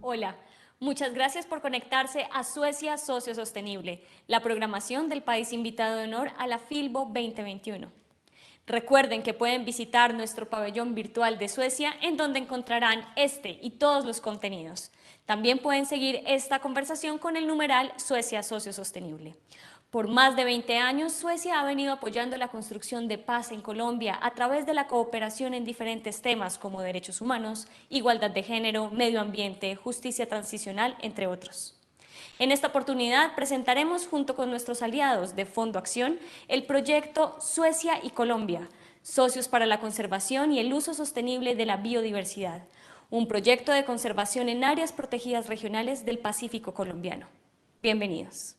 Hola, muchas gracias por conectarse a Suecia Socio Sostenible, la programación del país invitado de honor a la FILBO 2021. Recuerden que pueden visitar nuestro pabellón virtual de Suecia, en donde encontrarán este y todos los contenidos. También pueden seguir esta conversación con el numeral Suecia Socio Sostenible. Por más de 20 años, Suecia ha venido apoyando la construcción de paz en Colombia a través de la cooperación en diferentes temas como derechos humanos, igualdad de género, medio ambiente, justicia transicional, entre otros. En esta oportunidad presentaremos junto con nuestros aliados de Fondo Acción el proyecto Suecia y Colombia, Socios para la Conservación y el Uso Sostenible de la Biodiversidad, un proyecto de conservación en áreas protegidas regionales del Pacífico colombiano. Bienvenidos.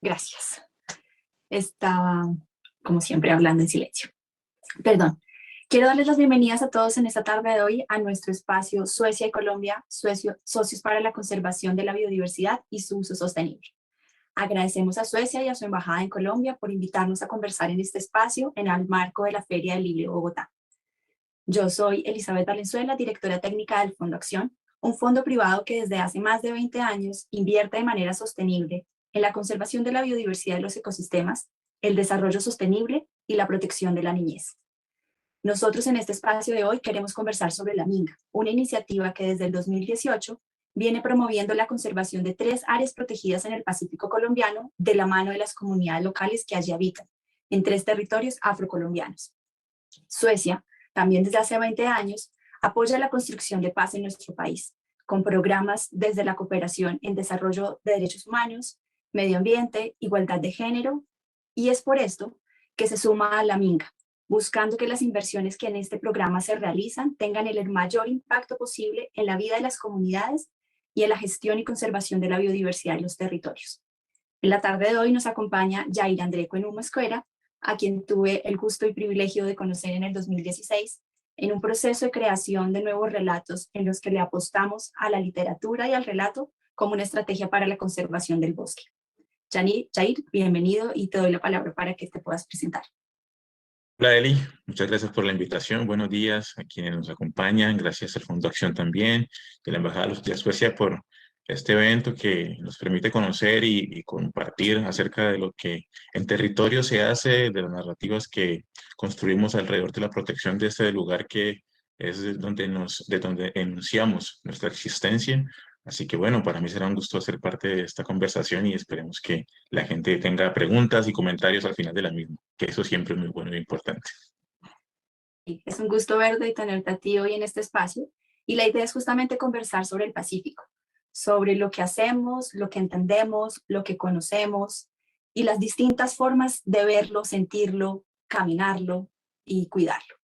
Gracias. Estaba, como siempre, hablando en silencio. Perdón. Quiero darles las bienvenidas a todos en esta tarde de hoy a nuestro espacio Suecia y Colombia, Socios para la Conservación de la Biodiversidad y su Uso Sostenible. Agradecemos a Suecia y a su embajada en Colombia por invitarnos a conversar en este espacio en el marco de la Feria del Libro de Bogotá. Yo soy Elizabeth Valenzuela, directora técnica del Fondo Acción, un fondo privado que desde hace más de 20 años invierte de manera sostenible en la conservación de la biodiversidad de los ecosistemas, el desarrollo sostenible y la protección de la niñez. Nosotros en este espacio de hoy queremos conversar sobre la Minga, una iniciativa que desde el 2018 viene promoviendo la conservación de 3 áreas protegidas en el Pacífico colombiano de la mano de las comunidades locales que allí habitan, en 3 territorios afrocolombianos. Suecia, también desde hace 20 años, apoya la construcción de paz en nuestro país, con programas desde la cooperación en desarrollo de derechos humanos, medio ambiente, igualdad de género, y es por esto que se suma a la Minga, buscando que las inversiones que en este programa se realizan tengan el mayor impacto posible en la vida de las comunidades y en la gestión y conservación de la biodiversidad de los territorios. En la tarde de hoy nos acompaña Yair André Cuenuma Escuera, a quien tuve el gusto y privilegio de conocer en el 2016, en un proceso de creación de nuevos relatos en los que le apostamos a la literatura y al relato como una estrategia para la conservación del bosque. Yair, bienvenido y te doy la palabra para que te puedas presentar. Hola Eli, muchas gracias por la invitación. Buenos días a quienes nos acompañan. Gracias al Fondo Acción también y a la Embajada de Suecia por este evento que nos permite conocer y compartir acerca de lo que en territorio se hace, de las narrativas que construimos alrededor de la protección de este lugar que es de donde enunciamos nuestra existencia. Así que bueno, para mí será un gusto ser parte de esta conversación y esperemos que la gente tenga preguntas y comentarios al final de la misma, que eso siempre es muy bueno e importante. Es un gusto verte y tenerte a ti hoy en este espacio. Y la idea es justamente conversar sobre el Pacífico, sobre lo que hacemos, lo que entendemos, lo que conocemos y las distintas formas de verlo, sentirlo, caminarlo y cuidarlo.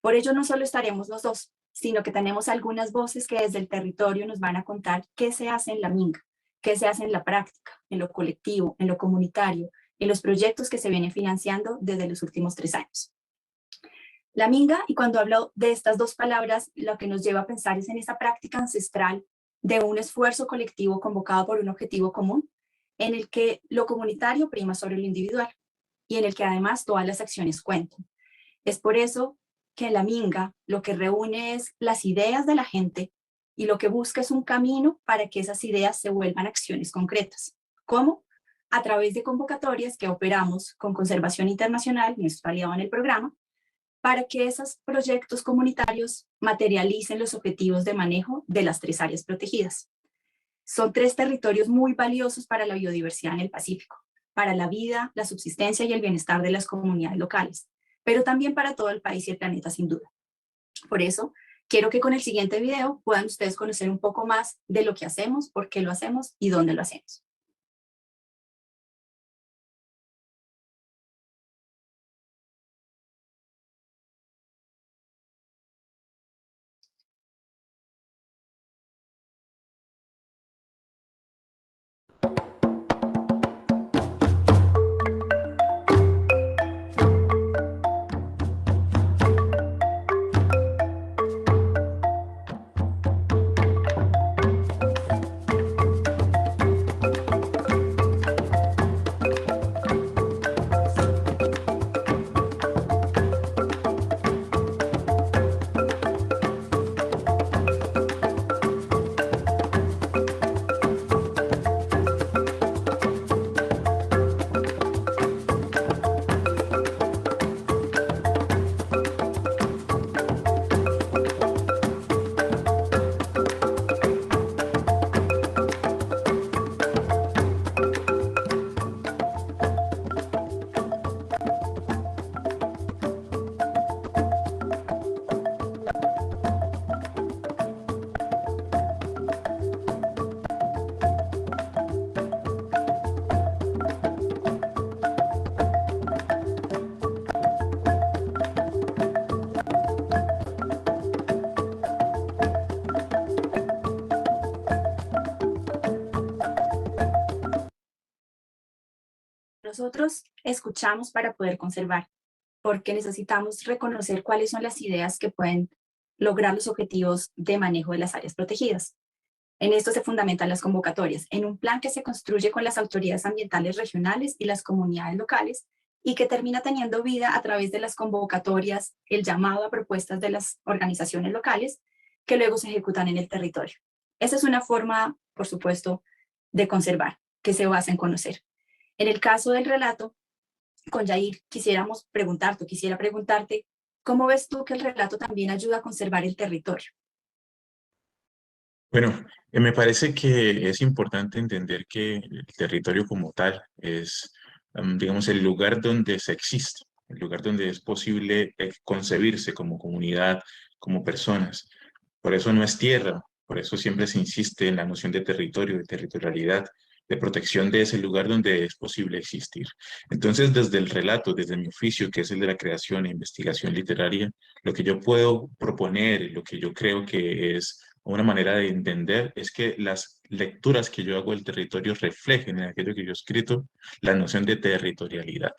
Por ello no solo estaremos los dos, sino que tenemos algunas voces que desde el territorio nos van a contar qué se hace en la Minga, qué se hace en la práctica, en lo colectivo, en lo comunitario, en los proyectos que se vienen financiando desde los últimos 3 años. La Minga, y cuando hablo de estas 2 palabras, lo que nos lleva a pensar es en esa práctica ancestral de un esfuerzo colectivo convocado por un objetivo común, en el que lo comunitario prima sobre lo individual y en el que además todas las acciones cuentan. Es por eso que la Minga lo que reúne es las ideas de la gente y lo que busca es un camino para que esas ideas se vuelvan acciones concretas. ¿Cómo? A través de convocatorias que operamos con Conservación Internacional, nuestro aliado en el programa, para que esos proyectos comunitarios materialicen los objetivos de manejo de las 3 áreas protegidas. Son 3 territorios muy valiosos para la biodiversidad en el Pacífico, para la vida, la subsistencia y el bienestar de las comunidades locales, pero también para todo el país y el planeta sin duda. Por eso, quiero que con el siguiente video puedan ustedes conocer un poco más de lo que hacemos, por qué lo hacemos y dónde lo hacemos. nosotros escuchamos para poder conservar, porque necesitamos reconocer cuáles son las ideas que pueden lograr los objetivos de manejo de las áreas protegidas. En esto se fundamentan las convocatorias, en un plan que se construye con las autoridades ambientales regionales y las comunidades locales y que termina teniendo vida a través de las convocatorias, el llamado a propuestas de las organizaciones locales que luego se ejecutan en el territorio. Esa es una forma, por supuesto, de conservar, que se basa en conocer. En el caso del relato, con Yair, quisiera preguntarte, ¿cómo ves tú que el relato también ayuda a conservar el territorio? Bueno, me parece que es importante entender que el territorio como tal es, digamos, el lugar donde se existe, el lugar donde es posible concebirse como comunidad, como personas. Por eso no es tierra, por eso siempre se insiste en la noción de territorio, de territorialidad, de protección de ese lugar donde es posible existir. Entonces, desde el relato, desde mi oficio, que es el de la creación e investigación literaria, lo que yo puedo proponer, lo que yo creo que es una manera de entender es que las lecturas que yo hago del territorio reflejen en aquello que yo he escrito la noción de territorialidad.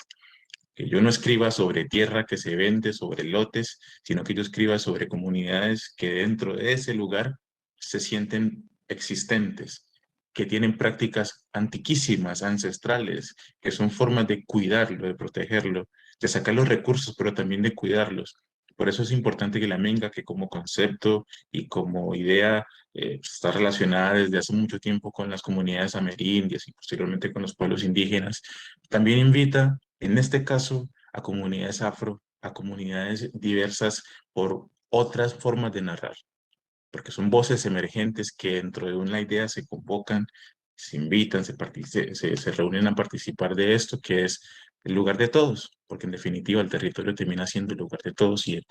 Que yo no escriba sobre tierra que se vende, sobre lotes, sino que yo escriba sobre comunidades que dentro de ese lugar se sienten existentes, que tienen prácticas antiquísimas, ancestrales, que son formas de cuidarlo, de protegerlo, de sacar los recursos, pero también de cuidarlos. Por eso es importante que la Minga, que como concepto y como idea está relacionada desde hace mucho tiempo con las comunidades amerindias y posteriormente con los pueblos indígenas, también invita, en este caso, a comunidades afro, a comunidades diversas por otras formas de narrar, porque son voces emergentes que dentro de una idea se convocan, se invitan, se reúnen a participar de esto, que es el lugar de todos, porque en definitiva el territorio termina siendo el lugar de todos y de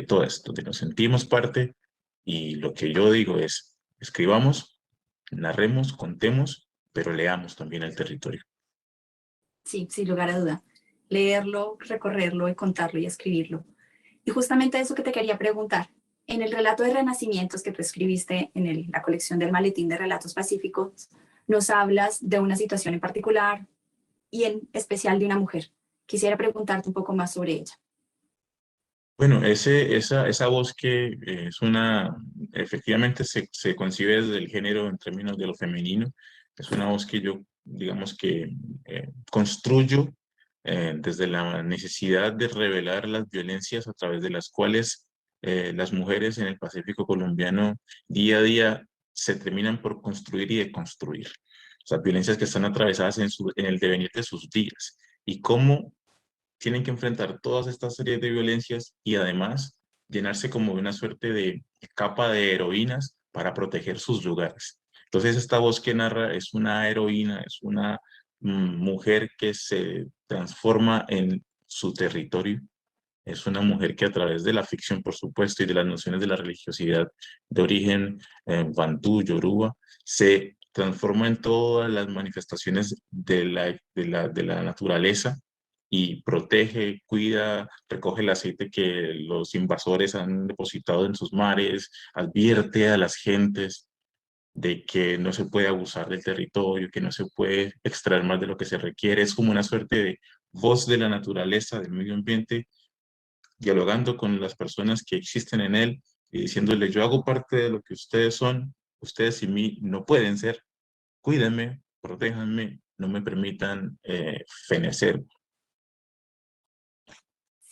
todas, donde nos sentimos parte, y lo que yo digo es, escribamos, narremos, contemos, pero leamos también el territorio. Sí, sin lugar a duda. Leerlo, recorrerlo y contarlo y escribirlo. Y justamente eso que te quería preguntar. En el relato de Renacimientos que tú escribiste en la colección del Maletín de Relatos Pacíficos, nos hablas de una situación en particular y en especial de una mujer. Quisiera preguntarte un poco más sobre ella. Bueno, esa voz que es una, efectivamente se concibe desde el género en términos de lo femenino, es una voz que yo, digamos que construyo desde la necesidad de revelar las violencias a través de las cuales las mujeres en el Pacífico colombiano día a día se terminan por construir y deconstruir. O sea, violencias que están atravesadas en el devenir de sus días y cómo tienen que enfrentar todas estas series de violencias y además llenarse como de una suerte de capa de heroínas para proteger sus lugares. Entonces esta voz que narra es una heroína, es una mujer que se transforma en su territorio. Es una mujer que a través de la ficción, por supuesto, y de las nociones de la religiosidad de origen bantú, yoruba, se transforma en todas las manifestaciones de la naturaleza y protege, cuida, recoge el aceite que los invasores han depositado en sus mares, advierte a las gentes de que no se puede abusar del territorio, que no se puede extraer más de lo que se requiere. Es como una suerte de voz de la naturaleza, del medio ambiente, dialogando con las personas que existen en él y diciéndole, yo hago parte de lo que ustedes son, ustedes sin mí no pueden ser, cuídenme, protéjanme, no me permitan fenecer.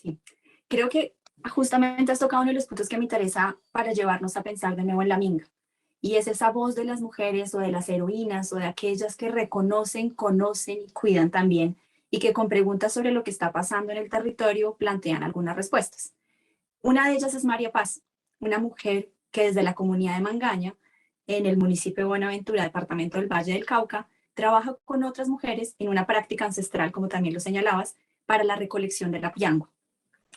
Sí. Creo que justamente has tocado uno de los puntos que me interesa para llevarnos a pensar de nuevo en la Minga. Y es esa voz de las mujeres o de las heroínas o de aquellas que reconocen, conocen y cuidan también y que con preguntas sobre lo que está pasando en el territorio plantean algunas respuestas. Una de ellas es María Paz, una mujer que desde la comunidad de Mangaña, en el municipio de Buenaventura, departamento del Valle del Cauca, trabaja con otras mujeres en una práctica ancestral, como también lo señalabas, para la recolección de la piangua.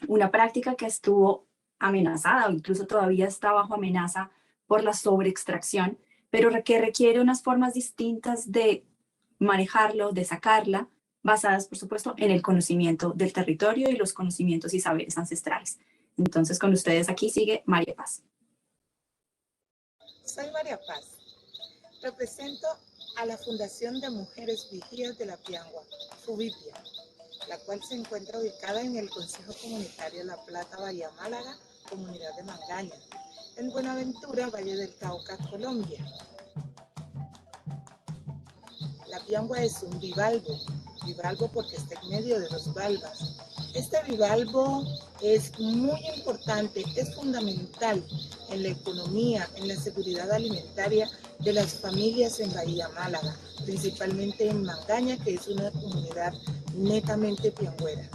Una práctica que estuvo amenazada o incluso todavía está bajo amenaza por la sobreextracción, pero que requiere unas formas distintas de manejarlo, de sacarla, basadas, por supuesto, en el conocimiento del territorio y los conocimientos y saberes ancestrales. Entonces, con ustedes aquí sigue María Paz. Soy María Paz. Represento a la Fundación de Mujeres Vigías de la Piangua, FUVIPIA, la cual se encuentra ubicada en el Consejo Comunitario La Plata, Bahía Málaga, Comunidad de Mangaña, en Buenaventura, Valle del Cauca, Colombia. La piangua es un bivalvo porque está en medio de dos valvas. Este bivalvo es muy importante, es fundamental en la economía, en la seguridad alimentaria de las familias en Bahía Málaga, principalmente en Mangaña, que es una comunidad netamente piangüera.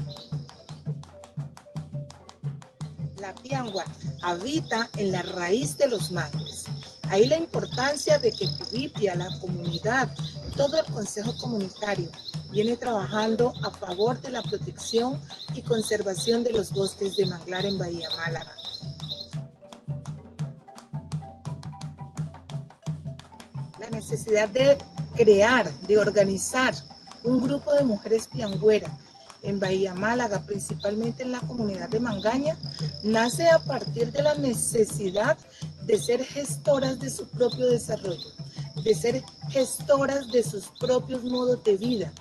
La piangua habita en la raíz de los mangles. Ahí la importancia de que FUVIPIA, la comunidad, todo el Consejo Comunitario, viene trabajando a favor de la protección y conservación de los bosques de manglar en Bahía Málaga. La necesidad de crear, de organizar un grupo de mujeres piangüeras en Bahía Málaga, principalmente en la comunidad de Mangaña, nace a partir de la necesidad de ser gestoras de su propio desarrollo, de ser gestoras de sus propios modos de vida,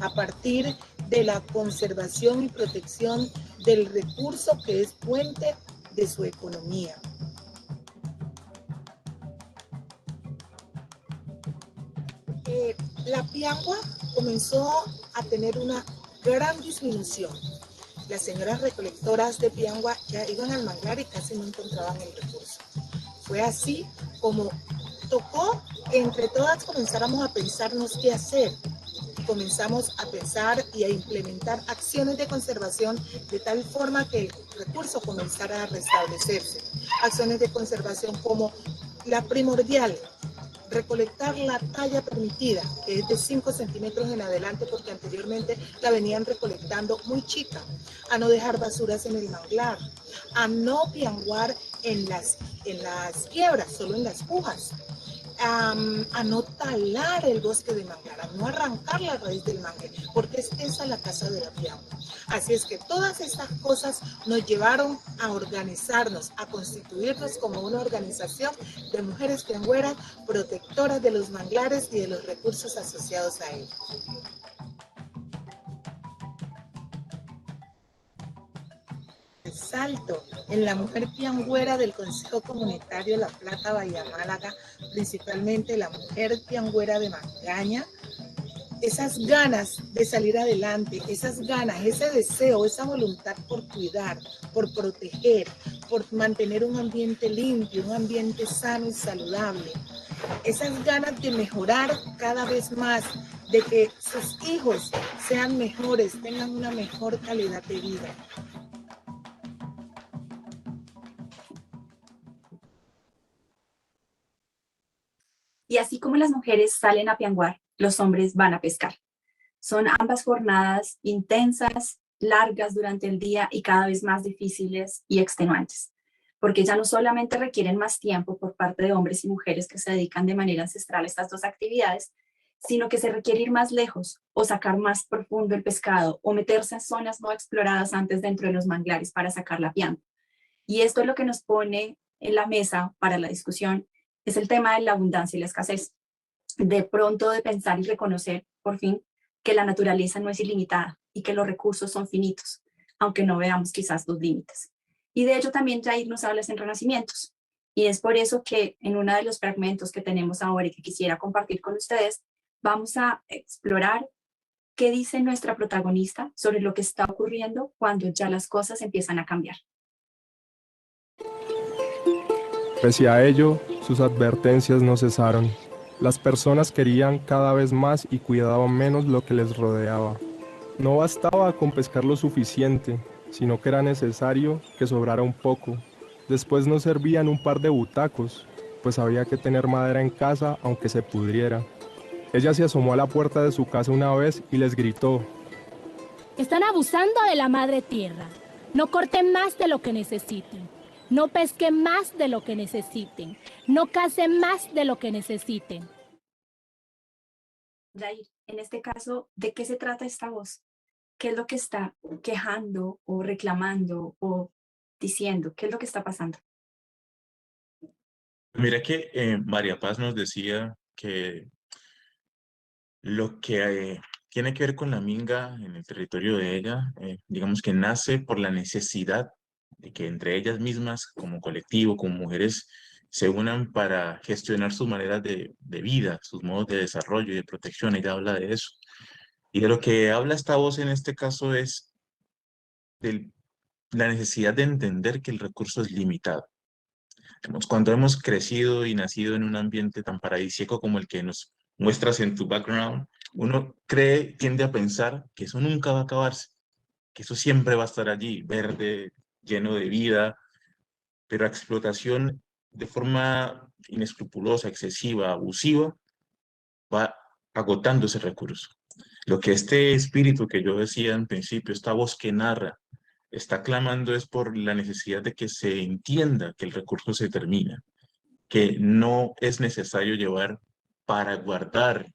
a partir de la conservación y protección del recurso que es fuente de su economía. La piangua comenzó a tener una gran disminución. Las señoras recolectoras de piangua ya iban al manglar y casi no encontraban el recurso. Fue así como tocó que entre todas comenzáramos a pensarnos qué hacer. Comenzamos a pensar y a implementar acciones de conservación de tal forma que el recurso comenzara a restablecerse. Acciones de conservación como la primordial, recolectar la talla permitida, que es de 5 centímetros en adelante, porque anteriormente la venían recolectando muy chica, a no dejar basuras en el manglar, a no pianguar en las quiebras, solo en las pujas, a no talar el bosque de manglar, a no arrancar la raíz del mangle, porque es esa la casa de la piangua. Así es que todas estas cosas nos llevaron a organizarnos, a constituirnos como una organización de mujeres piangüeras protectoras de los manglares y de los recursos asociados a ellos. Salto en la mujer piangüera del Consejo Comunitario La Plata, Bahía Málaga, principalmente la mujer piangüera de Mangaña, esas ganas de salir adelante, esas ganas, ese deseo, esa voluntad por cuidar, por proteger, por mantener un ambiente limpio, un ambiente sano y saludable, esas ganas de mejorar cada vez más, de que sus hijos sean mejores, tengan una mejor calidad de vida. Y así como las mujeres salen a pianguar, los hombres van a pescar. Son ambas jornadas intensas, largas durante el día y cada vez más difíciles y extenuantes, porque ya no solamente requieren más tiempo por parte de hombres y mujeres que se dedican de manera ancestral a estas dos actividades, sino que se requiere ir más lejos o sacar más profundo el pescado o meterse a zonas no exploradas antes dentro de los manglares para sacar la pianga. Y esto es lo que nos pone en la mesa para la discusión, es el tema de la abundancia y la escasez. De pronto de pensar y reconocer, por fin, que la naturaleza no es ilimitada y que los recursos son finitos, aunque no veamos quizás los límites. Y de ello también Jair nos habla en Renacimientos. Y es por eso que en uno de los fragmentos que tenemos ahora y que quisiera compartir con ustedes, vamos a explorar qué dice nuestra protagonista sobre lo que está ocurriendo cuando ya las cosas empiezan a cambiar. Pese a ello, sus advertencias no cesaron. Las personas querían cada vez más y cuidaban menos lo que les rodeaba. No bastaba con pescar lo suficiente, sino que era necesario que sobrara un poco. Después no servían un par de butacos, pues había que tener madera en casa aunque se pudriera. Ella se asomó a la puerta de su casa una vez y les gritó: Están abusando de la madre tierra. No corten más de lo que necesiten. No pesquen más de lo que necesiten. No cacen más de lo que necesiten. Jair, en este caso, ¿de qué se trata esta voz? ¿Qué es lo que está quejando o reclamando o diciendo? ¿Qué es lo que está pasando? Mira que María Paz nos decía que Lo que tiene que ver con la minga en el territorio de ella, digamos que nace por la necesidad de que entre ellas mismas, como colectivo, como mujeres, se unan para gestionar sus maneras de vida, sus modos de desarrollo y de protección. Ella habla de eso. Y de lo que habla esta voz en este caso es de la necesidad de entender que el recurso es limitado. Cuando hemos crecido y nacido en un ambiente tan paradisíaco como el que nos muestras en tu background, uno cree, tiende a pensar que eso nunca va a acabarse, que eso siempre va a estar allí, verde, lleno de vida, pero la explotación de forma inescrupulosa, excesiva, abusiva, va agotando ese recurso. Lo que este espíritu que yo decía en principio, esta voz que narra, está clamando es por la necesidad de que se entienda que el recurso se termina, que no es necesario llevar para guardar,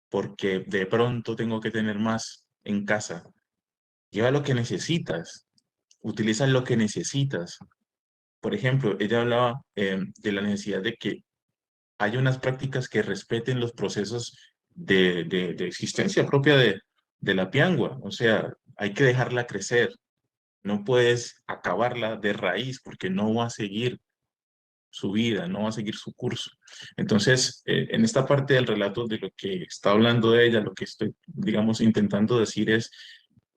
porque de pronto tengo que tener más en casa. Lleva lo que necesitas, utiliza lo que necesitas. Por ejemplo, ella hablaba de la necesidad de que haya unas prácticas que respeten los procesos de existencia propia de la piangua. O sea, hay que dejarla crecer. No puedes acabarla de raíz porque no va a seguir su vida, no va a seguir su curso. Entonces, en esta parte del relato de lo que está hablando de ella, lo que estoy, digamos, intentando decir es,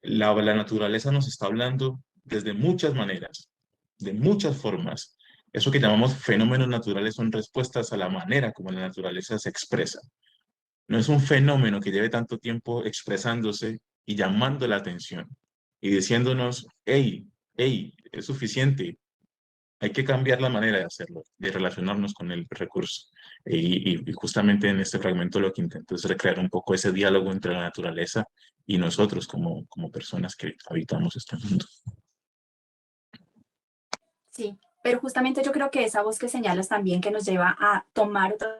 la naturaleza nos está hablando desde muchas maneras, de muchas formas. Eso que llamamos fenómenos naturales son respuestas a la manera como la naturaleza se expresa. No es un fenómeno que lleve tanto tiempo expresándose y llamando la atención y diciéndonos, hey, hey, es suficiente, hay que cambiar la manera de hacerlo, de relacionarnos con el recurso. Y justamente en este fragmento lo que intento es recrear un poco ese diálogo entre la naturaleza y nosotros como personas que habitamos este mundo. Sí, pero justamente yo creo que esa voz que señalas también que nos lleva a tomar otras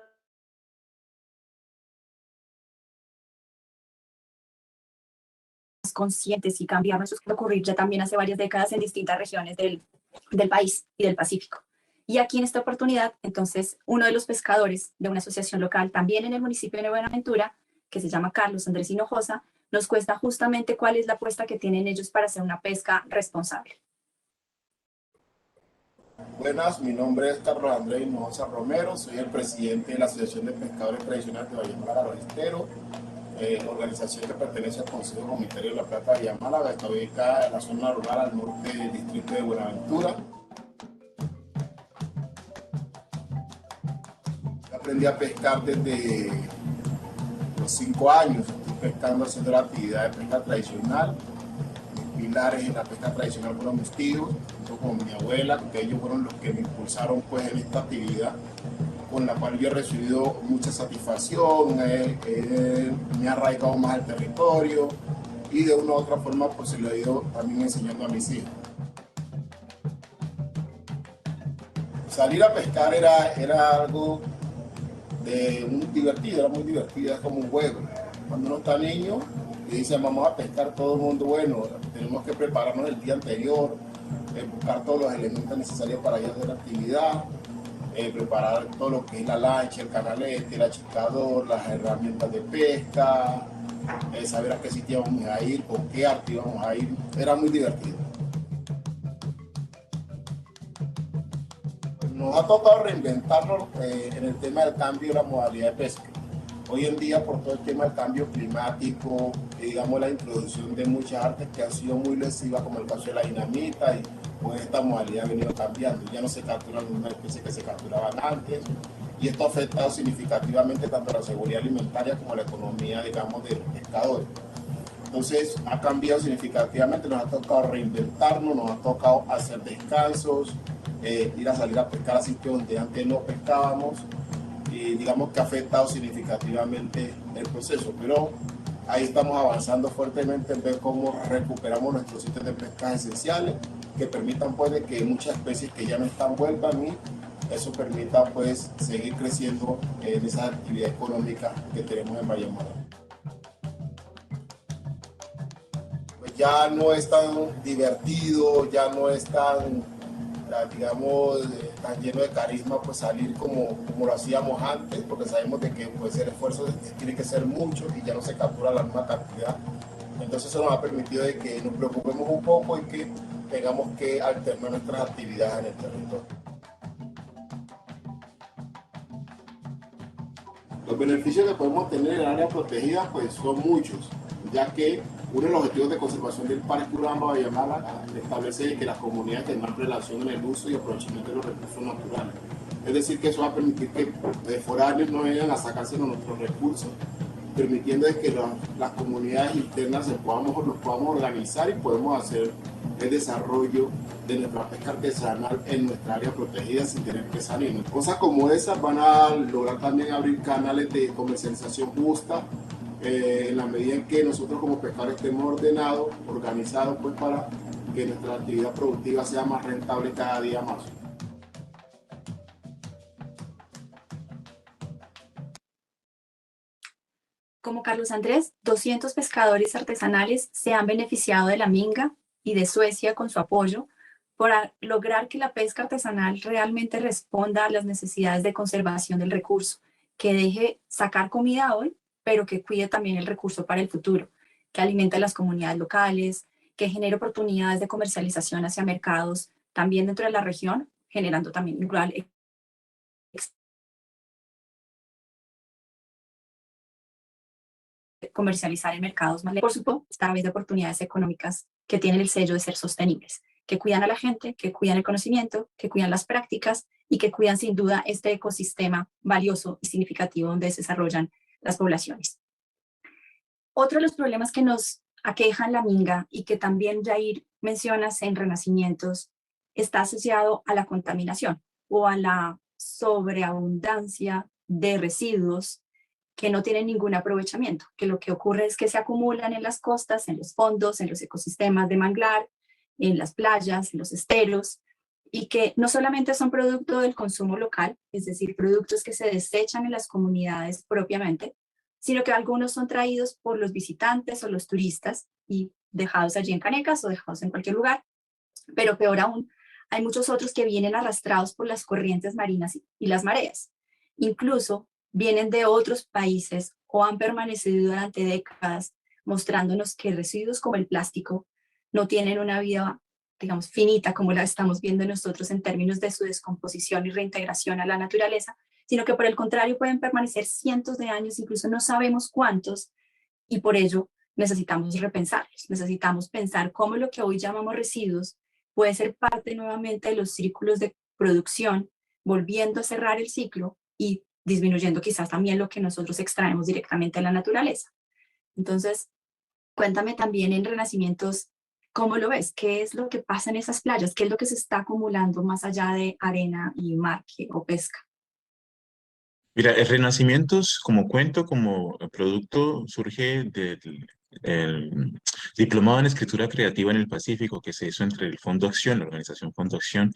conscientes y cambiar nuestros ocurrir ya también hace varias décadas en distintas regiones del país y del Pacífico. Y aquí en esta oportunidad, entonces, uno de los pescadores de una asociación local, también en el municipio de Buenaventura, que se llama Carlos Andrés Hinojosa, nos cuesta justamente cuál es la apuesta que tienen ellos para hacer una pesca responsable. Buenas, mi nombre es Carlos Andrés Hinojosa Romero, soy el presidente de la Asociación de Pescadores Tradicionales de Valle Málaga Estero, organización que pertenece al Consejo Comunitario de la Plata de Villa Málaga, está ubicada en la zona rural al norte del distrito de Buenaventura. Aprendí a pescar desde los 5 años, estoy pescando, haciendo la actividad de pesca tradicional. Mis pilares en la pesca tradicional fueron mis tíos, junto con mi abuela, que ellos fueron los que me impulsaron pues en esta actividad, con la cual yo he recibido mucha satisfacción, me ha arraigado más al territorio y de una u otra forma pues se lo he ido también enseñando a mis hijos. Salir a pescar era algo divertido, era muy divertido, es como un juego. Cuando uno está niño y dicen vamos a pescar, todo el mundo, bueno, tenemos que prepararnos el día anterior, buscar todos los elementos necesarios para ir a hacer la actividad, preparar todo lo que es la lancha, el canalete, el achicador, las herramientas de pesca, saber a qué sitio vamos a ir, con qué arte íbamos a ir, era muy divertido. Nos ha tocado reinventarnos en el tema del cambio de la modalidad de pesca. Hoy en día, por todo el tema del cambio climático, digamos la introducción de muchas artes que han sido muy lesivas, como el caso de la dinamita, y pues esta modalidad ha venido cambiando. Ya no se capturan las mismas especies que se capturaban antes, y esto ha afectado significativamente tanto la seguridad alimentaria como la economía, digamos, de los pescadores. Entonces, ha cambiado significativamente, nos ha tocado reinventarnos, nos ha tocado hacer descansos, ir a salir a pescar a sitios donde antes no pescábamos, y digamos que ha afectado significativamente el proceso, pero ahí estamos avanzando fuertemente en ver cómo recuperamos nuestros sitios de pesca esenciales que permitan pues de que muchas especies que ya no están vuelvan y eso permita pues seguir creciendo en esa actividad económica que tenemos en Valle Málaga. Pues ya no es tan divertido, ya no es tan, digamos, tan lleno de carisma, pues salir como lo hacíamos antes, porque sabemos de que pues el esfuerzo tiene que ser mucho y ya no se captura la misma cantidad. Entonces eso nos ha permitido de que nos preocupemos un poco y que tengamos que alternar nuestras actividades en el territorio. Los beneficios que podemos tener en el área protegida pues son muchos, ya que uno de los objetivos de conservación del Parque Urabamba Vallamala establece que las comunidades tengan relación en el uso y aprovechamiento de los recursos naturales. Es decir, que eso va a permitir que foráneos no vengan a sacarse nuestros recursos, permitiendo que las comunidades internas nos podamos organizar y podemos hacer el desarrollo de nuestra pesca artesanal en nuestra área protegida sin tener que salir. Cosas como esas van a lograr también abrir canales de comercialización justa en la medida en que nosotros como pescadores estemos ordenados, organizados, pues para que nuestra actividad productiva sea más rentable cada día más. Como Carlos Andrés, 200 pescadores artesanales se han beneficiado de la Minga y de Suecia con su apoyo para lograr que la pesca artesanal realmente responda a las necesidades de conservación del recurso, que deje sacar comida hoy, pero que cuide también el recurso para el futuro, que alimente a las comunidades locales, que genere oportunidades de comercialización hacia mercados también dentro de la región, generando también igual comercializar en mercados más lejos, por supuesto, a través de oportunidades económicas que tienen el sello de ser sostenibles, que cuidan a la gente, que cuidan el conocimiento, que cuidan las prácticas y que cuidan sin duda este ecosistema valioso y significativo donde se desarrollan las poblaciones. Otro de los problemas que nos aquejan la Minga y que también Jair mencionas en Renacimientos está asociado a la contaminación o a la sobreabundancia de residuos que no tienen ningún aprovechamiento, que lo que ocurre es que se acumulan en las costas, en los fondos, en los ecosistemas de manglar, en las playas, en los esteros, y que no solamente son producto del consumo local, es decir, productos que se desechan en las comunidades propiamente, sino que algunos son traídos por los visitantes o los turistas y dejados allí en canecas o dejados en cualquier lugar, pero peor aún, hay muchos otros que vienen arrastrados por las corrientes marinas y las mareas. Incluso vienen de otros países o han permanecido durante décadas mostrándonos que residuos como el plástico no tienen una vida, digamos, finita como la estamos viendo nosotros en términos de su descomposición y reintegración a la naturaleza, sino que por el contrario pueden permanecer cientos de años, incluso no sabemos cuántos, y por ello necesitamos repensarlos, necesitamos pensar cómo lo que hoy llamamos residuos puede ser parte nuevamente de los círculos de producción, volviendo a cerrar el ciclo y disminuyendo quizás también lo que nosotros extraemos directamente de la naturaleza. Entonces, cuéntame también en Renacimientos, ¿cómo lo ves? ¿Qué es lo que pasa en esas playas? ¿Qué es lo que se está acumulando más allá de arena y mar o pesca? Mira, el Renacimientos como cuento, como producto, surge del el Diplomado en Escritura Creativa en el Pacífico que se hizo entre el Fondo Acción, la organización Fondo Acción,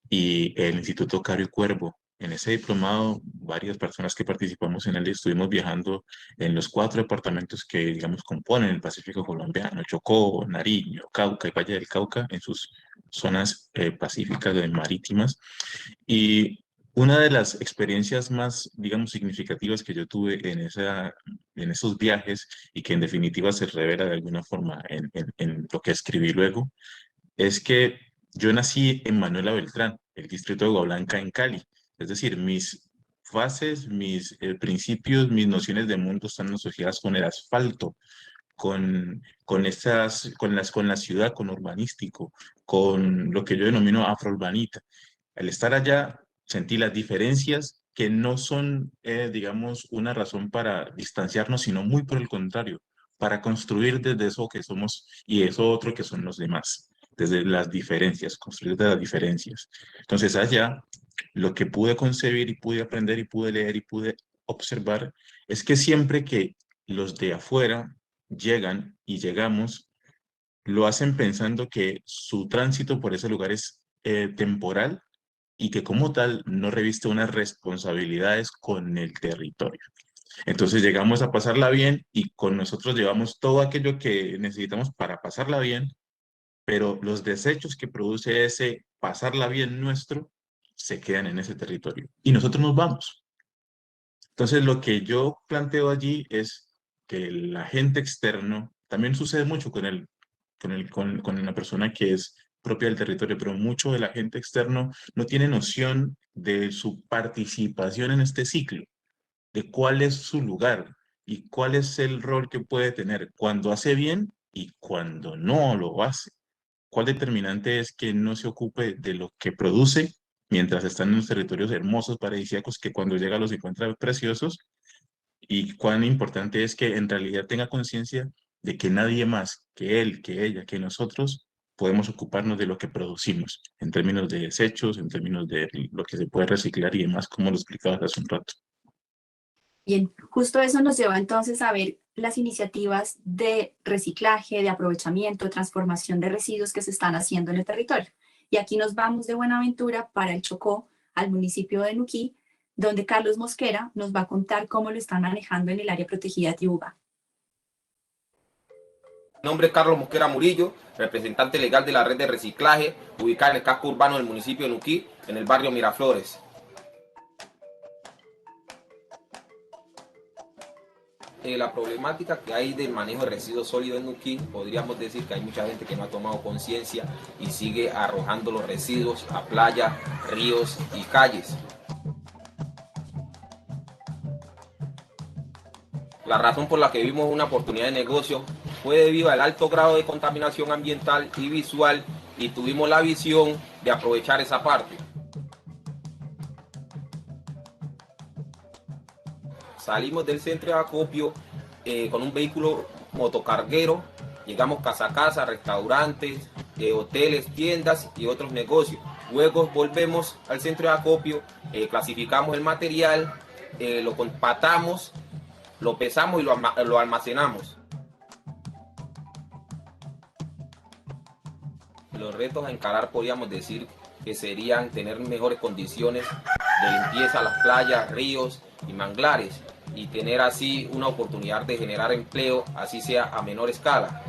y el Instituto Cario Cuervo. En ese diplomado, varias personas que participamos en él estuvimos viajando en los 4 departamentos que, digamos, componen el Pacífico colombiano: Chocó, Nariño, Cauca y Valle del Cauca, en sus zonas pacíficas marítimas. Y una de las experiencias más, digamos, significativas que yo tuve en esos viajes, y que en definitiva se revela de alguna forma en lo que escribí luego, es que yo nací en Manuela Beltrán, el distrito de Agua Blanca, en Cali. Es decir, mis fases, mis principios, mis nociones de mundo están asociadas con el asfalto, con la ciudad, con urbanístico, con lo que yo denomino afrourbanita. Al estar allá, sentí las diferencias que no son, digamos, una razón para distanciarnos, sino muy por el contrario, para construir desde eso que somos y eso otro que son los demás, desde las diferencias, construir de las diferencias. Entonces allá, lo que pude concebir y pude aprender y pude leer y pude observar es que siempre que los de afuera llegan y llegamos, lo hacen pensando que su tránsito por ese lugar es temporal y que como tal no reviste unas responsabilidades con el territorio. Entonces llegamos a pasarla bien y con nosotros llevamos todo aquello que necesitamos para pasarla bien, pero los desechos que produce ese pasarla bien nuestro se quedan en ese territorio y nosotros nos vamos. Entonces, lo que yo planteo allí es que el agente externo, también sucede mucho con una persona que es propia del territorio, pero mucho del agente externo no tiene noción de su participación en este ciclo, de cuál es su lugar y cuál es el rol que puede tener cuando hace bien y cuando no lo hace. ¿Cuál determinante es que no se ocupe de lo que produce mientras están en los territorios hermosos, paradisíacos, que cuando llega los encuentra preciosos? Y cuán importante es que en realidad tenga conciencia de que nadie más que él, que ella, que nosotros podemos ocuparnos de lo que producimos, en términos de desechos, en términos de lo que se puede reciclar y demás, como lo explicabas hace un rato. Bien, justo eso nos lleva entonces a ver las iniciativas de reciclaje, de aprovechamiento, transformación de residuos que se están haciendo en el territorio. Y aquí nos vamos de Buenaventura para el Chocó, al municipio de Nuquí, donde Carlos Mosquera nos va a contar cómo lo están manejando en el área protegida de Tibuba. Mi nombre es Carlos Mosquera Murillo, representante legal de la red de reciclaje ubicada en el casco urbano del municipio de Nuquí, en el barrio Miraflores. La problemática que hay del manejo de residuos sólidos en Nuquí, podríamos decir que hay mucha gente que no ha tomado conciencia y sigue arrojando los residuos a playas, ríos y calles. La razón por la que vimos una oportunidad de negocio fue debido al alto grado de contaminación ambiental y visual, y tuvimos la visión de aprovechar esa parte. Salimos del centro de acopio con un vehículo motocarguero, llegamos casa a casa, restaurantes, hoteles, tiendas y otros negocios. Luego volvemos al centro de acopio, clasificamos el material, lo compactamos, lo pesamos y lo almacenamos. Los retos a encarar, podríamos decir, que serían tener mejores condiciones de limpieza a las playas, ríos y manglares, y tener así una oportunidad de generar empleo, así sea a menor escala.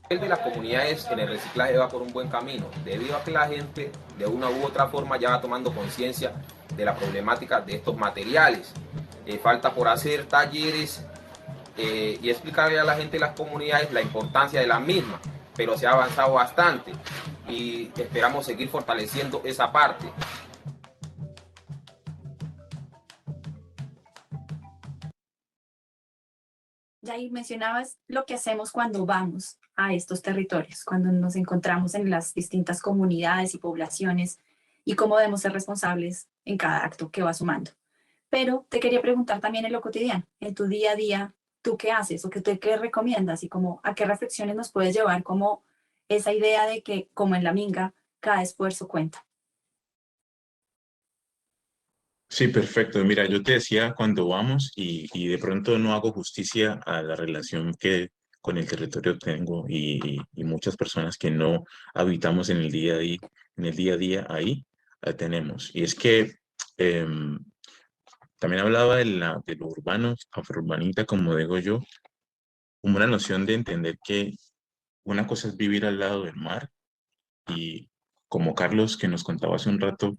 El de las comunidades en el reciclaje va por un buen camino, debido a que la gente de una u otra forma ya va tomando conciencia de la problemática de estos materiales. Falta por hacer talleres y explicarle a la gente de las comunidades la importancia de la misma, pero se ha avanzado bastante y esperamos seguir fortaleciendo esa parte. Jair, mencionabas lo que hacemos cuando vamos a estos territorios, cuando nos encontramos en las distintas comunidades y poblaciones y cómo debemos ser responsables en cada acto que va sumando. Pero te quería preguntar también en lo cotidiano, en tu día a día, ¿tú qué haces o qué recomiendas y como a qué reflexiones nos puedes llevar como esa idea de que, como en la minga, cada esfuerzo cuenta? Sí, perfecto. Mira, yo te decía cuando vamos y de pronto no hago justicia a la relación que con el territorio tengo y muchas personas que no habitamos en el día a día ahí, la tenemos. Y es que em, también hablaba de lo urbano, afrourbanita, como digo yo, como una noción de entender que una cosa es vivir al lado del mar y como Carlos que nos contaba hace un rato,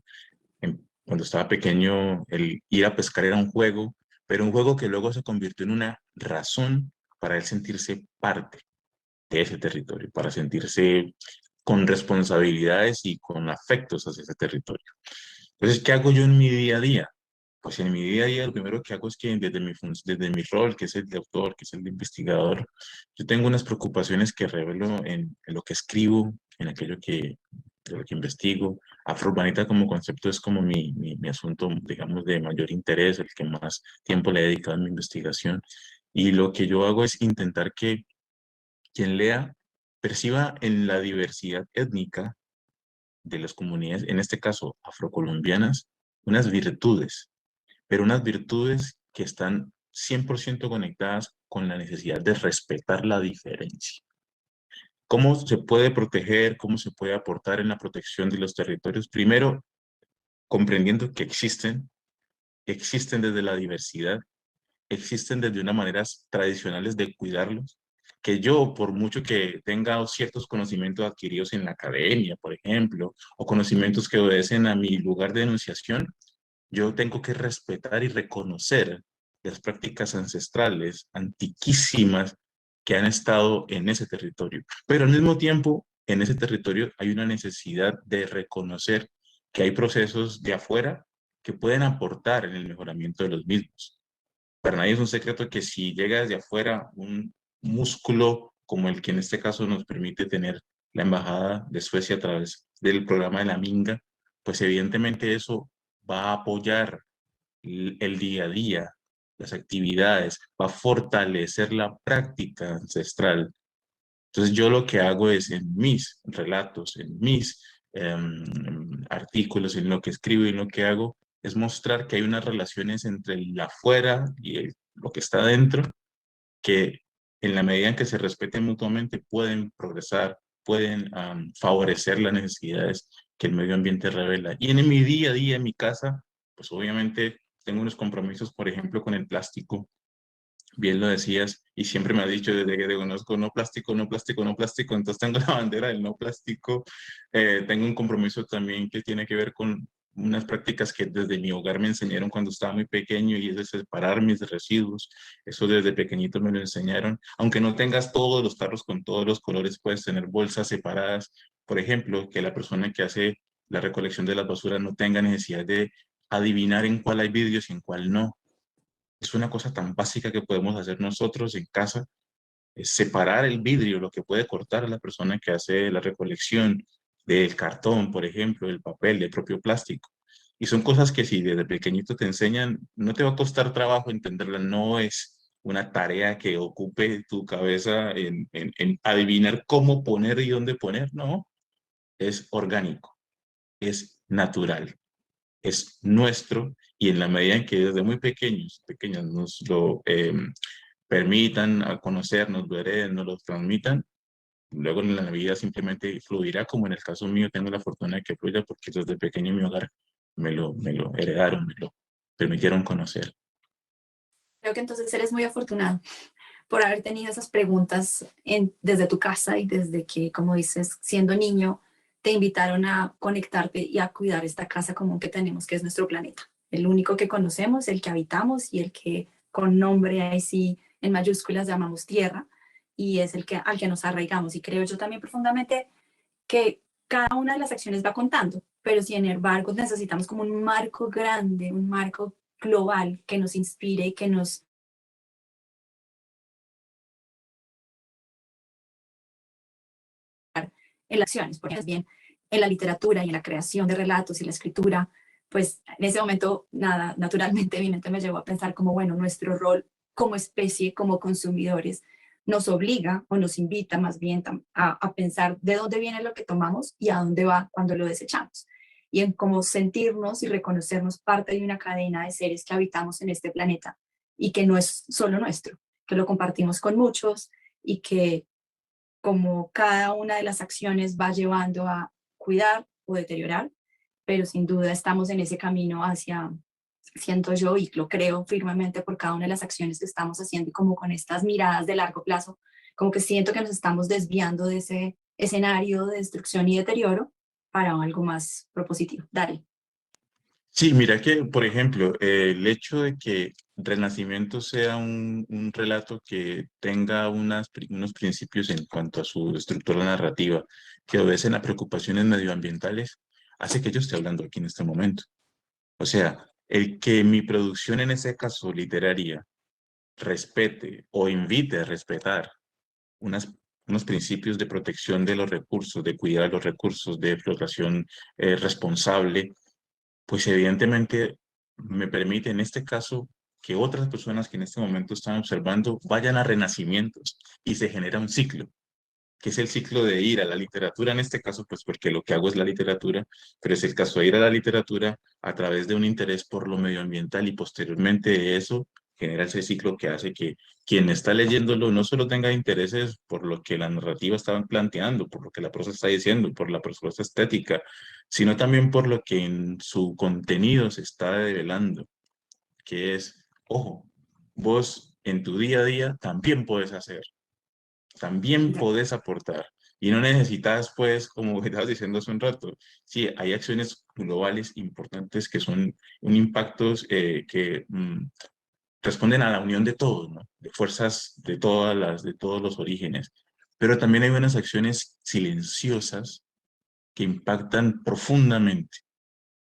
cuando estaba pequeño, el ir a pescar era un juego, pero un juego que luego se convirtió en una razón para él sentirse parte de ese territorio, para sentirse con responsabilidades y con afectos hacia ese territorio. Entonces, ¿qué hago yo en mi día a día? Pues en mi día a día lo primero que hago es que desde mi rol, que es el de autor, que es el de investigador, yo tengo unas preocupaciones que revelo en lo que escribo, en aquello de lo que investigo. Afrourbanita como concepto es como mi asunto, digamos, de mayor interés, el que más tiempo le he dedicado a mi investigación. Y lo que yo hago es intentar que quien lea perciba en la diversidad étnica de las comunidades, en este caso afrocolombianas, unas virtudes, pero unas virtudes que están 100% conectadas con la necesidad de respetar la diferencia. ¿Cómo se puede proteger? ¿Cómo se puede aportar en la protección de los territorios? Primero, comprendiendo que existen desde la diversidad, existen desde unas maneras tradicionales de cuidarlos, que yo, por mucho que tenga ciertos conocimientos adquiridos en la academia, por ejemplo, o conocimientos que obedecen a mi lugar de enunciación, yo tengo que respetar y reconocer las prácticas ancestrales, antiquísimas, que han estado en ese territorio. Pero al mismo tiempo, en ese territorio hay una necesidad de reconocer que hay procesos de afuera que pueden aportar en el mejoramiento de los mismos. Para nadie es un secreto que si llega desde afuera un músculo como el que en este caso nos permite tener la Embajada de Suecia a través del programa de la Minga, pues evidentemente eso va a apoyar el día a día, las actividades, va a fortalecer la práctica ancestral. Entonces yo lo que hago es en mis relatos, en mis artículos, en lo que escribo y en lo que hago, es mostrar que hay unas relaciones entre el afuera y lo que está dentro, que en la medida en que se respeten mutuamente pueden progresar, pueden favorecer las necesidades que el medio ambiente revela. Y en mi día a día, en mi casa, pues obviamente tengo unos compromisos, por ejemplo, con el plástico. Bien lo decías, y siempre me ha dicho desde que te conozco, no plástico, no plástico, no plástico, entonces tengo la bandera del no plástico. Tengo un compromiso también que tiene que ver con unas prácticas que desde mi hogar me enseñaron cuando estaba muy pequeño, y es de separar mis residuos. Eso desde pequeñito me lo enseñaron. Aunque no tengas todos los tarros con todos los colores, puedes tener bolsas separadas. Por ejemplo, que la persona que hace la recolección de las basuras no tenga necesidad de adivinar en cuál hay vidrios y en cuál no. Es una cosa tan básica que podemos hacer nosotros en casa, es separar el vidrio, lo que puede cortar a la persona que hace la recolección del cartón, por ejemplo, del papel, del propio plástico. Y son cosas que si desde pequeñito te enseñan, no te va a costar trabajo entenderlas, no es una tarea que ocupe tu cabeza en adivinar cómo poner y dónde poner, no, es orgánico, es natural, es nuestro, y en la medida en que desde muy pequeños, pequeñas nos lo permitan a conocernos, lo hereden, nos lo transmitan, luego en la vida simplemente fluirá, como en el caso mío tengo la fortuna de que fluya porque desde pequeño en mi hogar me lo heredaron, me lo permitieron conocer. Creo que entonces eres muy afortunado por haber tenido esas preguntas desde tu casa y desde que, como dices, siendo niño, te invitaron a conectarte y a cuidar esta casa común que tenemos, que es nuestro planeta. El único que conocemos, el que habitamos y el que con nombre ahí sí en mayúsculas llamamos tierra, y es el que, al que nos arraigamos. Y creo yo también profundamente que cada una de las acciones va contando, pero sin embargo necesitamos como un marco grande, un marco global que nos inspire y que nos en las acciones, porque es bien en la literatura y en la creación de relatos y la escritura, pues en ese momento nada, naturalmente mi mente me llevó a pensar como, bueno, nuestro rol como especie, como consumidores, nos obliga o nos invita más bien a pensar de dónde viene lo que tomamos y a dónde va cuando lo desechamos. Y en cómo sentirnos y reconocernos parte de una cadena de seres que habitamos en este planeta y que no es solo nuestro, que lo compartimos con muchos y que como cada una de las acciones va llevando a cuidar o deteriorar, pero sin duda estamos en ese camino hacia, siento yo, y lo creo firmemente por cada una de las acciones que estamos haciendo y como con estas miradas de largo plazo, como que siento que nos estamos desviando de ese escenario de destrucción y deterioro para algo más propositivo. Dale. Sí, mira que, por ejemplo, el hecho de que Renacimiento sea un relato que tenga unos principios en cuanto a su estructura narrativa que obedecen a preocupaciones medioambientales, hace que yo esté hablando aquí en este momento. O sea, el que mi producción, en ese caso literaria, respete o invite a respetar unas, unos principios de protección de los recursos, de cuidar los recursos, de explotación responsable, pues evidentemente me permite en este caso que otras personas que en este momento están observando vayan a renacimientos y se genera un ciclo, que es el ciclo de ir a la literatura en este caso, pues porque lo que hago es la literatura, pero es el caso de ir a la literatura a través de un interés por lo medioambiental, y posteriormente de eso genera ese ciclo que hace que quien está leyéndolo no solo tenga intereses por lo que la narrativa estaba planteando, por lo que la prosa está diciendo, por la prosa estética, sino también por lo que en su contenido se está develando, que es, ojo, vos en tu día a día también puedes hacer. también Ya. podés aportar. Y no necesitas, pues, como estabas diciendo hace un rato, sí, hay acciones globales importantes que son un impactos que responden a la unión de todos, ¿no? De fuerzas de todos los orígenes. Pero también hay unas acciones silenciosas que impactan profundamente.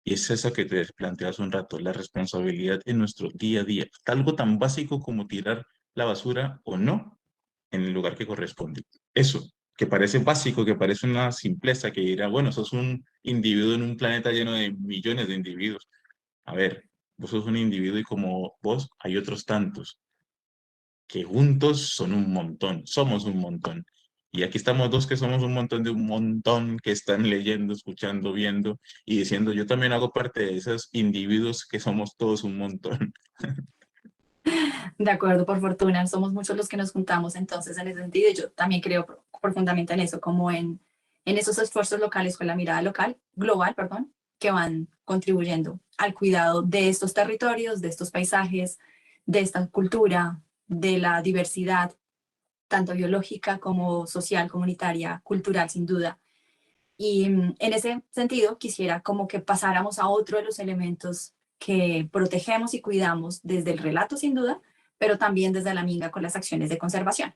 Y es esa que te planteas un rato, la responsabilidad en nuestro día a día. Algo tan básico como tirar la basura o no en el lugar que corresponde. Eso, que parece básico, que parece una simpleza, que dirá, bueno, sos un individuo en un planeta lleno de millones de individuos. A ver, vos sos un individuo y como vos hay otros tantos que juntos son un montón, somos un montón. Y aquí estamos dos que somos un montón de un montón que están leyendo, escuchando, viendo y diciendo, yo también hago parte de esos individuos que somos todos un montón. De acuerdo, por fortuna, somos muchos los que nos juntamos entonces en ese sentido. Y yo también creo profundamente en eso, como en esos esfuerzos locales con la mirada local, global, perdón, que van contribuyendo al cuidado de estos territorios, de estos paisajes, de esta cultura, de la diversidad, tanto biológica como social, comunitaria, cultural, sin duda. Y en ese sentido, quisiera como que pasáramos a otro de los elementos que protegemos y cuidamos desde el relato, sin duda, pero también desde la minga con las acciones de conservación.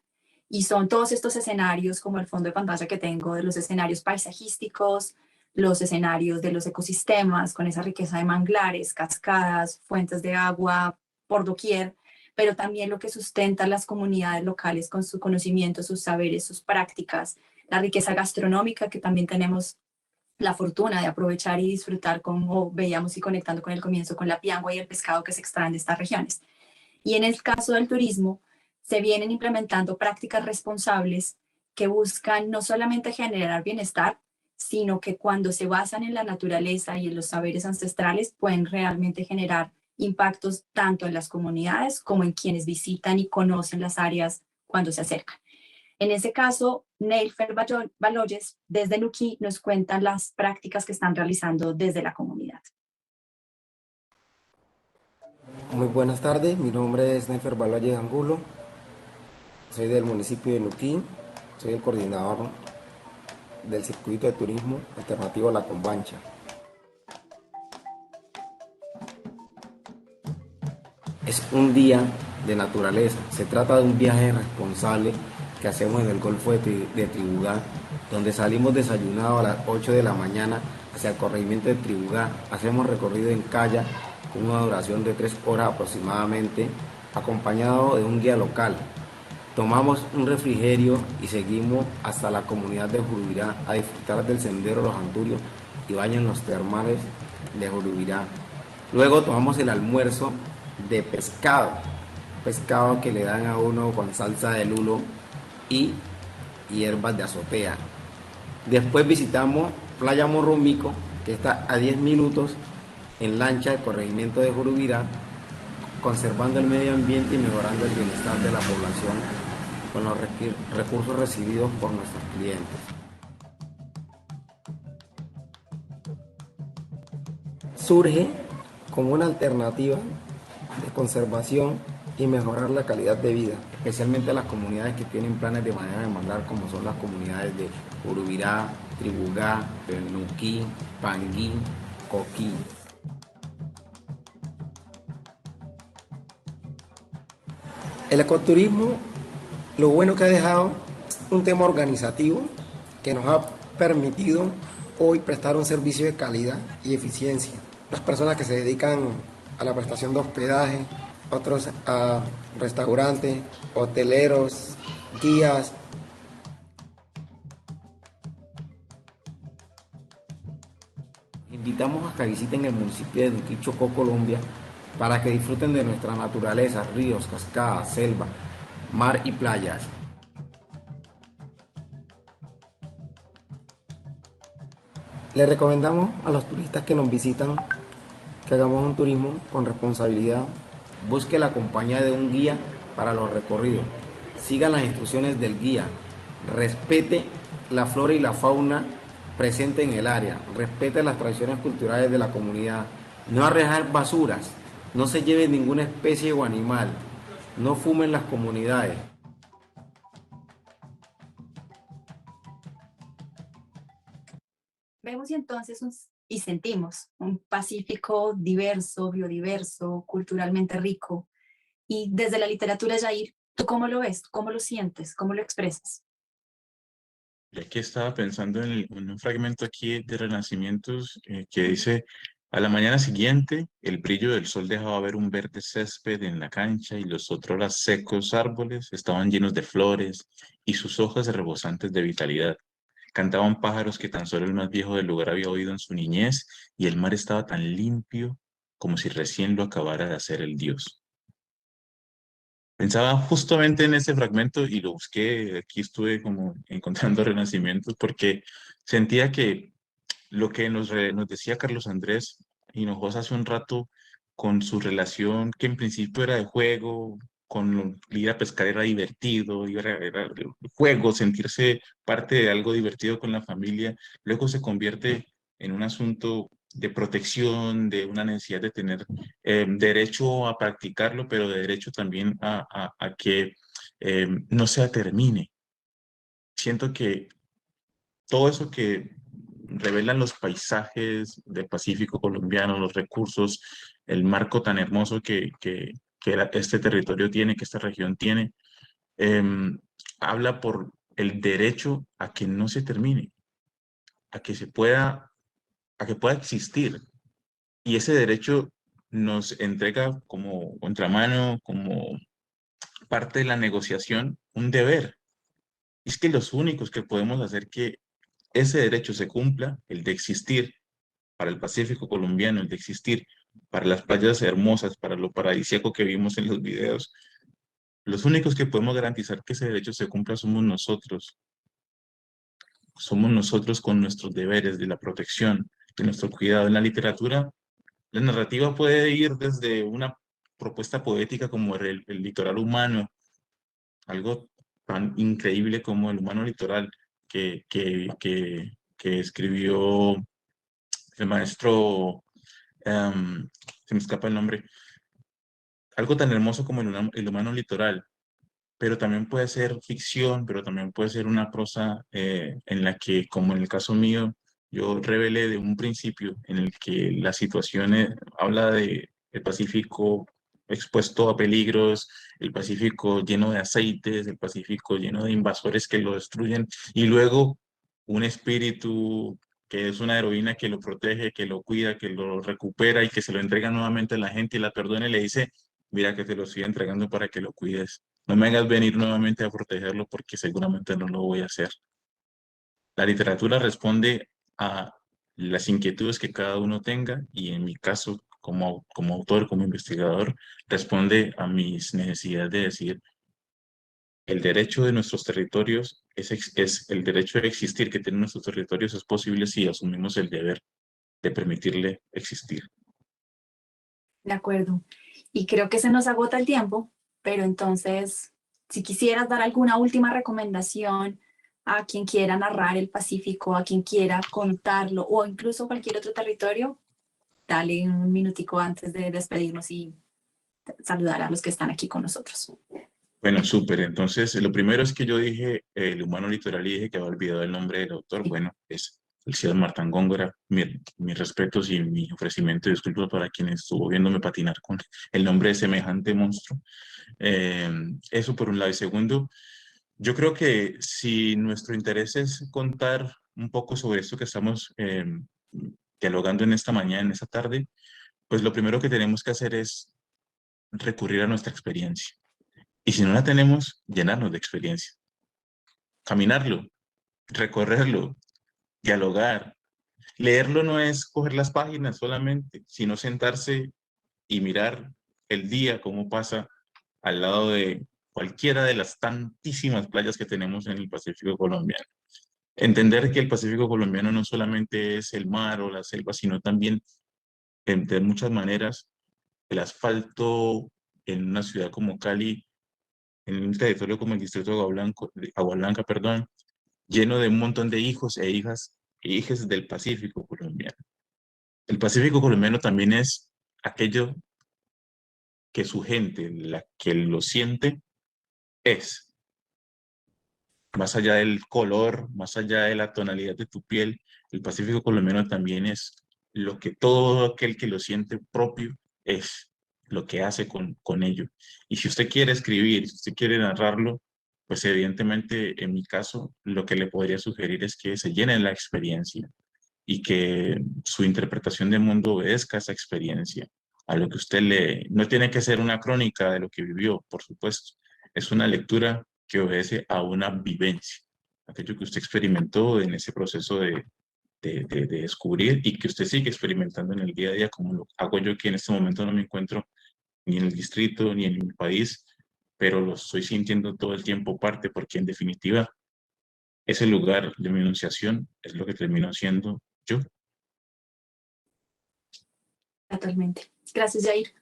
Y son todos estos escenarios, como el fondo de pantalla que tengo, de los escenarios paisajísticos, los escenarios de los ecosistemas, con esa riqueza de manglares, cascadas, fuentes de agua por doquier, pero también lo que sustenta las comunidades locales con su conocimiento, sus saberes, sus prácticas, la riqueza gastronómica que también tenemos la fortuna de aprovechar y disfrutar, como veíamos y conectando con el comienzo, con la piangua y el pescado que se extraen de estas regiones. Y en el caso del turismo, se vienen implementando prácticas responsables que buscan no solamente generar bienestar, sino que cuando se basan en la naturaleza y en los saberes ancestrales, pueden realmente generar impactos tanto en las comunidades como en quienes visitan y conocen las áreas cuando se acercan. En ese caso, Neilfer Baloyes, desde Nuquí, nos cuentan las prácticas que están realizando desde la comunidad. Muy buenas tardes, mi nombre es Neilfer Baloyes Angulo, soy del municipio de Nuquí, soy el coordinador del circuito de turismo alternativo a La Combancha. Es un día de naturaleza, se trata de un viaje responsable que hacemos en el Golfo de Tribugá, donde salimos desayunados a las 8 de la mañana hacia el corregimiento de Tribugá, hacemos recorrido en kayak con una duración de 3 horas aproximadamente, acompañado de un guía local. Tomamos un refrigerio y seguimos hasta la comunidad de Jurubirá a disfrutar del sendero Los Anturios y baños en los termales de Jurubirá. Luego tomamos el almuerzo de pescado que le dan a uno con salsa de lulo y hierbas de azotea. Después visitamos Playa Morromico, que está a 10 minutos en lancha del corregimiento de Jurubirá, conservando el medio ambiente y mejorando el bienestar de la población con los recursos recibidos por nuestros clientes. Surge como una alternativa de conservación y mejorar la calidad de vida, especialmente las comunidades que tienen planes de manejo de manglar, como son las comunidades de Jurubirá, Tribugá, Nuquí, Panguí, Coquí. El ecoturismo, lo bueno que ha dejado, un tema organizativo que nos ha permitido hoy prestar un servicio de calidad y eficiencia. Las personas que se dedican a la prestación de hospedaje, otros a restaurantes, hoteleros, guías. Invitamos a que visiten el municipio de Nuquí, Chocó, Colombia, para que disfruten de nuestra naturaleza, ríos, cascadas, selva, mar y playas. Les recomendamos a los turistas que nos visitan que hagamos un turismo con responsabilidad. Busque la compañía de un guía para los recorridos. Siga las instrucciones del guía. Respete la flora y la fauna presente en el área. Respete las tradiciones culturales de la comunidad. No arrojar basuras. No se lleve ninguna especie o animal. No fumen las comunidades. Vemos y entonces y sentimos un Pacífico diverso, biodiverso, culturalmente rico. Y desde la literatura, Jair, ¿tú cómo lo ves? ¿Cómo lo sientes? ¿Cómo lo expresas? Ya que estaba pensando en un fragmento aquí de Renacimientos que dice, a la mañana siguiente el brillo del sol dejaba ver un verde césped en la cancha y los otros secos árboles estaban llenos de flores y sus hojas rebosantes de vitalidad. Cantaban pájaros que tan solo el más viejo del lugar había oído en su niñez y el mar estaba tan limpio como si recién lo acabara de hacer el dios. Pensaba justamente en ese fragmento y lo busqué, aquí estuve como encontrando renacimientos porque sentía que lo que nos decía Carlos Andrés Hinojosa hace un rato con su relación que en principio era de juego, con ir a pescar era divertido, era juego, sentirse parte de algo divertido con la familia, luego se convierte en un asunto de protección, de una necesidad de tener derecho a practicarlo, pero de derecho también a que no se termine. Siento que todo eso que revelan los paisajes del Pacífico colombiano, los recursos, el marco tan hermoso que este territorio tiene, que esta región tiene, habla por el derecho a que no se termine, a que se pueda, a que pueda existir. Y ese derecho nos entrega como contramano, como parte de la negociación, un deber. Y es que los únicos que podemos hacer que ese derecho se cumpla, el de existir para el Pacífico colombiano, el de existir para las playas hermosas, para lo paradisíaco que vimos en los videos, los únicos que podemos garantizar que ese derecho se cumpla somos nosotros con nuestros deberes de la protección, de nuestro cuidado. En la literatura, la narrativa puede ir desde una propuesta poética como el litoral humano, algo tan increíble como el humano litoral que escribió el maestro, se me escapa el nombre, algo tan hermoso como el humano litoral, pero también puede ser ficción, pero también puede ser una prosa en la que, como en el caso mío, yo revelé de un principio en el que la situación habla de el Pacífico expuesto a peligros, el Pacífico lleno de aceites, el Pacífico lleno de invasores que lo destruyen, y luego un espíritu que es una heroína que lo protege, que lo cuida, que lo recupera y que se lo entrega nuevamente a la gente y la perdona y le dice, mira que te lo estoy entregando para que lo cuides. No me hagas venir nuevamente a protegerlo porque seguramente no lo voy a hacer. La literatura responde a las inquietudes que cada uno tenga y en mi caso, como autor, como investigador, responde a mis necesidades de decir, el derecho de nuestros territorios es el derecho de existir que tienen nuestros territorios es posible si asumimos el deber de permitirle existir. De acuerdo. Y creo que se nos agota el tiempo, pero entonces, si quisieras dar alguna última recomendación a quien quiera narrar el Pacífico, a quien quiera contarlo o incluso cualquier otro territorio, dale un minutico antes de despedirnos y saludar a los que están aquí con nosotros. Bueno, súper. Entonces, lo primero es que yo dije el humano litoral y dije que había olvidado el nombre del autor. Bueno, es el Cid Martán Góngora. Mis respetos y mi ofrecimiento de disculpas para quien estuvo viéndome patinar con el nombre de semejante monstruo. Eso por un lado. Y segundo, yo creo que si nuestro interés es contar un poco sobre esto que estamos dialogando en esta mañana, en esta tarde, pues lo primero que tenemos que hacer es recurrir a nuestra experiencia. Y si no la tenemos, llenarnos de experiencia. Caminarlo, recorrerlo, dialogar. Leerlo no es coger las páginas solamente, sino sentarse y mirar el día, cómo pasa al lado de cualquiera de las tantísimas playas que tenemos en el Pacífico colombiano. Entender que el Pacífico colombiano no solamente es el mar o la selva, sino también, de muchas maneras, el asfalto en una ciudad como Cali, en un territorio como el distrito de Agua Blanca, perdón, lleno de un montón de hijos e hijas e hijes del Pacífico colombiano. El Pacífico colombiano también es aquello que su gente, la que lo siente, es. Más allá del color, más allá de la tonalidad de tu piel, El Pacífico colombiano también es lo que todo aquel que lo siente propio es, lo que hace con ello. Y si usted quiere escribir, si usted quiere narrarlo, pues evidentemente en mi caso lo que le podría sugerir es que se llene la experiencia y que su interpretación del mundo obedezca a esa experiencia, a lo que usted le... No tiene que ser una crónica de lo que vivió, por supuesto, es una lectura que obedece a una vivencia, aquello que usted experimentó en ese proceso de descubrir y que usted sigue experimentando en el día a día, como lo hago yo, que en este momento no me encuentro ni en el distrito ni en mi país, pero lo estoy sintiendo todo el tiempo parte, porque en definitiva ese lugar de mi enunciación es lo que termino siendo yo. Totalmente. Gracias, Jair.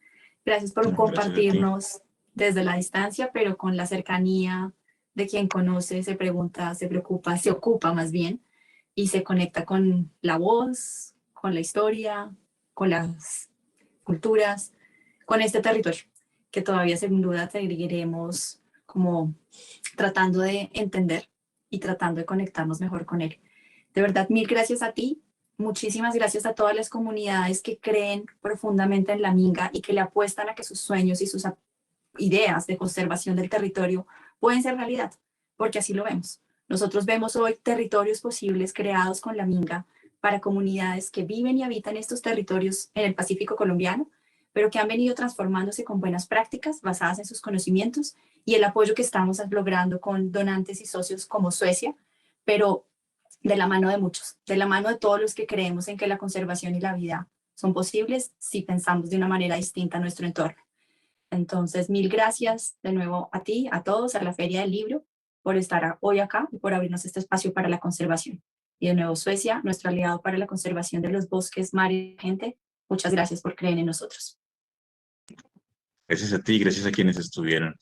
Gracias por No, gracias a ti. compartirnos desde la distancia, pero con la cercanía de quien conoce, se pregunta, se preocupa, se ocupa más bien, y se conecta con la voz, con la historia, con las culturas, con este territorio, que todavía sin duda seguiremos como tratando de entender y tratando de conectarnos mejor con él. De verdad, mil gracias a ti. Muchísimas gracias a todas las comunidades que creen profundamente en la Minga y que le apuestan a que sus sueños y sus ideas de conservación del territorio pueden ser realidad, porque así lo vemos. Nosotros vemos hoy territorios posibles creados con la Minga para comunidades que viven y habitan estos territorios en el Pacífico colombiano, pero que han venido transformándose con buenas prácticas basadas en sus conocimientos y el apoyo que estamos logrando con donantes y socios como Suecia, pero de la mano de muchos, de la mano de todos los que creemos en que la conservación y la vida son posibles si pensamos de una manera distinta a nuestro entorno. Entonces, mil gracias de nuevo a ti, a todos, a la Feria del Libro, por estar hoy acá y por abrirnos este espacio para la conservación. Y de nuevo, Suecia, nuestro aliado para la conservación de los bosques, mar y gente, muchas gracias por creer en nosotros. Gracias a ti, gracias a quienes estuvieron.